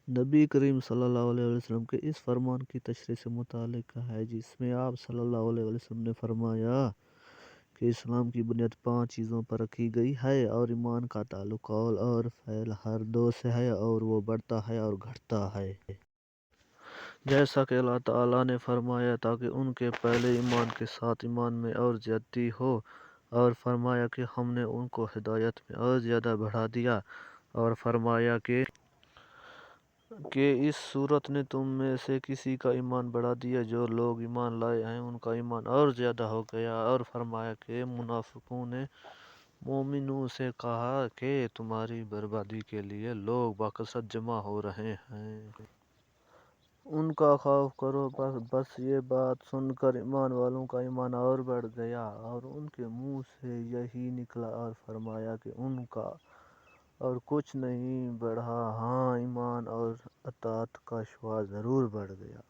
نبی کریم صلی اللہ علیہ وسلم کے اس فرمان کی تشریح سے متعلق ہے جس میں آپ صلی اللہ علیہ وسلم نے فرمایا کہ اسلام کی بنیاد 5 چیزوں پر رکھی گئی ہے اور ایمان کا تعلق قول اور فعل ہر دو سے ہے اور وہ بڑھتا ہے اور گھٹتا ہے، جیسا کہ اللہ تعالیٰ نے فرمایا تاکہ ان کے پہلے ایمان کے ساتھ ایمان میں اور زیادتی ہو، اور فرمایا کہ ہم نے ان کو ہدایت میں اور زیادہ بڑھا دیا، اور فرمایا کہ اس صورت نے تم میں سے کسی کا ایمان بڑھا دیا، جو لوگ ایمان لائے ہیں ان کا ایمان اور زیادہ ہو گیا، اور فرمایا کہ منافقوں نے مومنوں سے کہا کہ تمہاری بربادی کے لیے لوگ بکثرت جمع ہو رہے ہیں، ان کا خوف کرو۔ بس یہ بات سن کر ایمان والوں کا ایمان اور بڑھ گیا اور ان کے منہ سے یہی نکلا، اور فرمایا کہ ان کا اور کچھ نہیں بڑھا، ہاں ایمان اور اطاعت کا شعور ضرور بڑھ گیا۔